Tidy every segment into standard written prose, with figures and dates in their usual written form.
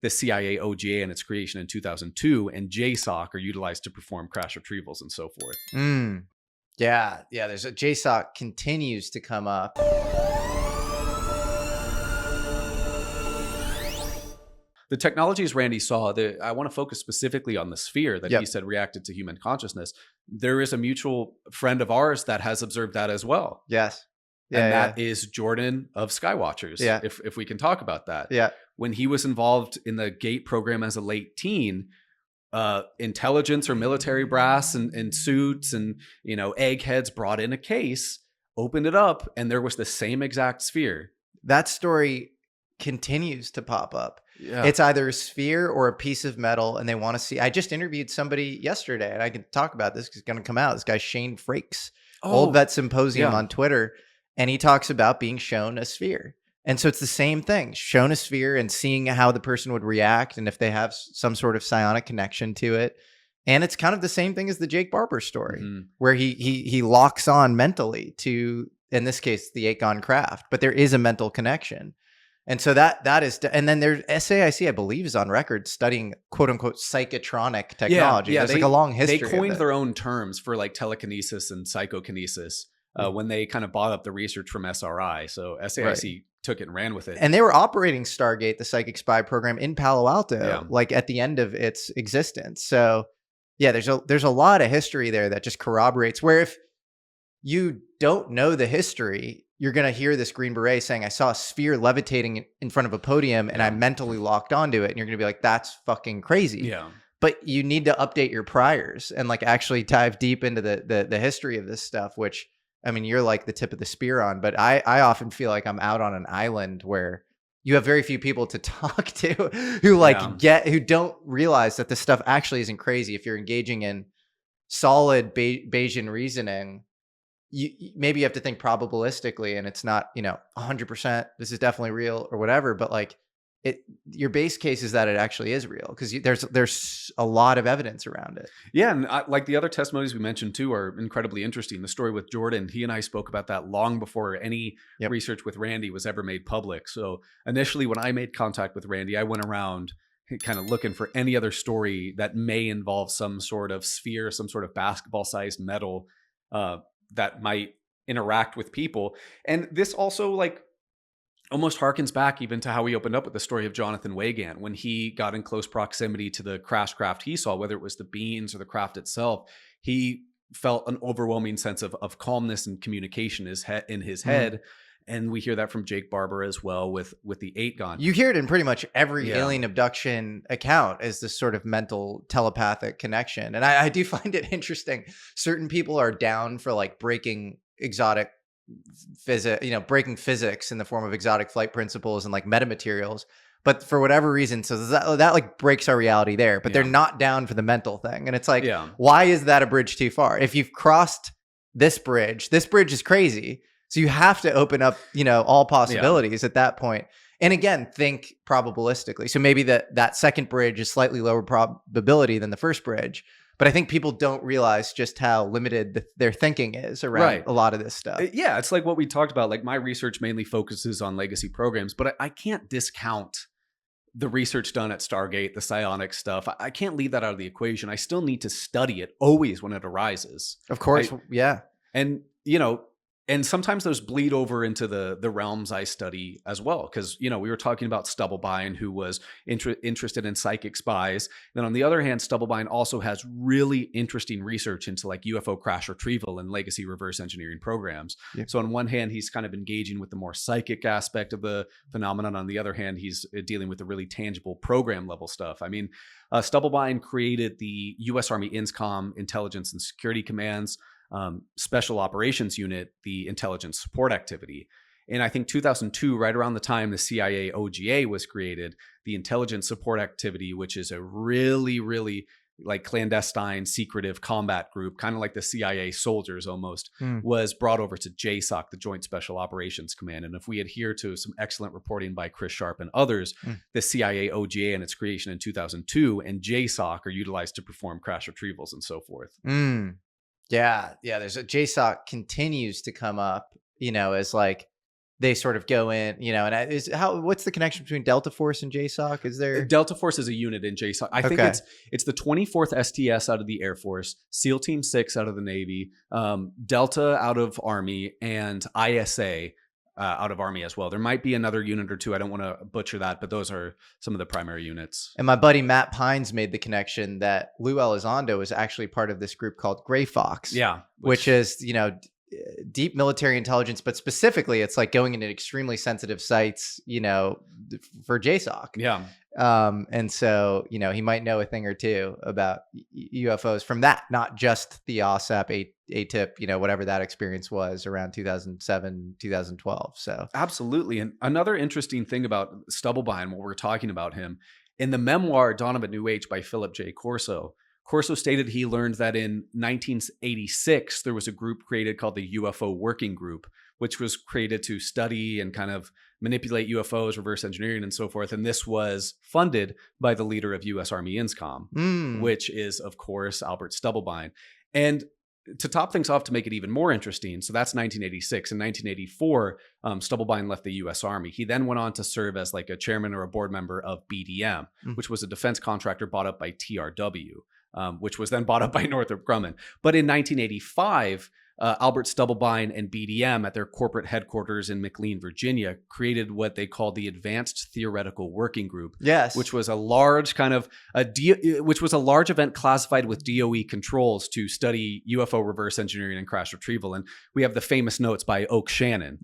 the CIA OGA and its creation in 2002, and JSOC are utilized to perform crash retrievals and so forth. Yeah. There's a JSOC continues to come up. The technologies Randy saw, I want to focus specifically on the sphere that he said reacted to human consciousness. There is a mutual friend of ours that has observed that as well. Yes. And that is Jordan of Skywatchers, if we can talk about that. Yeah. When he was involved in the GATE program as a late teen, intelligence or military brass and suits and, eggheads brought in a case, opened it up, and there was the same exact sphere. That story continues to pop up. Yeah. It's either a sphere or a piece of metal, and they want to see. I just interviewed somebody yesterday, and I can talk about this because it's going to come out. This guy, Shane Frakes, Old Vet Symposium on Twitter, and he talks about being shown a sphere. And so it's the same thing, shown a sphere and seeing how the person would react and if they have some sort of psionic connection to it. And it's kind of the same thing as the Jake Barber story, where he locks on mentally to, in this case, the Aecon craft, but there is a mental connection. And so that is, and then there's SAIC, I believe, is on record studying quote unquote psychotronic technology. Yeah, there's like a long history. They coined their own terms for like telekinesis and psychokinesis when they kind of bought up the research from SRI. So SAIC took it and ran with it. And they were operating Stargate, the psychic spy program, in Palo Alto, like at the end of its existence. So yeah, there's a lot of history there that just corroborates, where if you don't know the history, you're going to hear this Green Beret saying, I saw a sphere levitating in front of a podium and I mentally locked onto it. And you're going to be like, that's fucking crazy. Yeah. But you need to update your priors and like actually dive deep into the history of this stuff, which, I mean, you're like the tip of the spear on, but I often feel like I'm out on an island where you have very few people to talk to who who don't realize that this stuff actually isn't crazy. If you're engaging in solid Bayesian reasoning, maybe you have to think probabilistically, and it's not, 100%, this is definitely real or whatever, but like your base case is that it actually is real because there's a lot of evidence around it. Yeah. And like the other testimonies we mentioned too are incredibly interesting. The story with Jordan, he and I spoke about that long before any research with Randy was ever made public. So initially when I made contact with Randy, I went around kind of looking for any other story that may involve some sort of sphere, some sort of basketball sized metal, that might interact with people. And this also like almost harkens back even to how we opened up with the story of Jonathan Weygandt when he got in close proximity to the crash craft he saw, whether it was the beams or the craft itself. He felt an overwhelming sense of calmness and communication in his head. And we hear that from Jake Barber as well with the Aecon. You hear it in pretty much every alien abduction account as this sort of mental telepathic connection. And I do find it interesting. Certain people are down for like breaking exotic physics, breaking physics in the form of exotic flight principles and like metamaterials. But for whatever reason, so that like breaks our reality there, but they're not down for the mental thing. And it's like, why is that a bridge too far? If you've crossed this bridge is crazy. So you have to open up, all possibilities at that point. And again, think probabilistically. So maybe that second bridge is slightly lower probability than the first bridge. But I think people don't realize just how limited their thinking is around a lot of this stuff. Yeah, it's like what we talked about. Like my research mainly focuses on legacy programs, but I can't discount the research done at Stargate, the psionic stuff. I can't leave that out of the equation. I still need to study it always when it arises. Of course, And, and sometimes those bleed over into the realms I study as well. Because, we were talking about Stubblebine, who was interested in psychic spies. Then on the other hand, Stubblebine also has really interesting research into like UFO crash retrieval and legacy reverse engineering programs. So on one hand, he's kind of engaging with the more psychic aspect of the phenomenon. On the other hand, he's dealing with the really tangible program level stuff. I mean, Stubblebine created the U.S. Army INSCOM Intelligence and Security Command's Special Operations Unit, the Intelligence Support Activity. And I think 2002, right around the time the CIA OGA was created, the Intelligence Support Activity, which is a really, really like clandestine, secretive combat group, kind of like the CIA soldiers almost, was brought over to JSOC, the Joint Special Operations Command. And if we adhere to some excellent reporting by Chris Sharp and others, the CIA OGA and its creation in 2002 and JSOC are utilized to perform crash retrievals and so forth. Yeah. There's a JSOC continues to come up, as like they sort of go in, you know, and what's the connection between Delta Force and JSOC? Is there Delta Force is a unit in JSOC. I think it's the 24th STS out of the Air Force, SEAL Team 6 out of the Navy, Delta out of Army, and ISA out of Army as well. There might be another unit or two. I don't want to butcher that, but those are some of the primary units. And my buddy Matt Pines made the connection that Lou Elizondo is actually part of this group called Gray Fox. Yeah. Which is, you know, deep military intelligence, but specifically it's like going into extremely sensitive sites, you know, for JSOC. Yeah. And so, you know, he might know a thing or two about UFOs from that, not just the OSAP ATIP, you know, whatever that experience was around 2007, 2012. So absolutely. And another interesting thing about Stubblebine, while we're talking about him, in the memoir Dawn of a New Age by Philip J. Corso stated he learned that in 1986, there was a group created called the UFO Working Group, which was created to study and kind of manipulate UFOs, reverse engineering, and so forth. And this was funded by the leader of U.S. Army INSCOM, which is, of course, Albert Stubblebine. And to top things off, to make it even more interesting, so that's 1986. In 1984, Stubblebine left the U.S. Army. He then went on to serve as like a chairman or a board member of BDM, which was a defense contractor bought up by TRW. Which was then bought up by Northrop Grumman. But in 1985, Albert Stubblebine and BDM at their corporate headquarters in McLean, Virginia, created what they called the Advanced Theoretical Working Group. Yes, which was a large which was a large event classified with DOE controls to study UFO reverse engineering and crash retrieval. And we have the famous notes by Oak Shannon,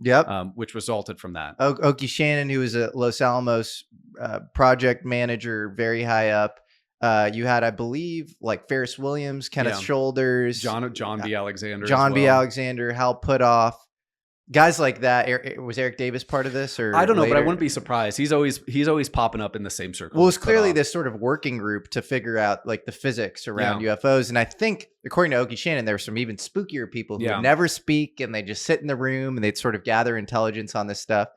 which resulted from that. Okie Shannon, who was a Los Alamos project manager, very high up. You had, I believe, like Ferris Williams, Kenneth Shoulders, John B. Alexander, Alexander, Hal Puthoff, guys like that. Was Eric Davis part of this, or I don't know, but I wouldn't be surprised. He's always popping up in the same circle. Well, it's clearly this sort of working group to figure out like the physics around UFOs, and I think, according to Okie Shannon, there were some even spookier people who would never speak, and they just sit in the room and they'd sort of gather intelligence on this stuff.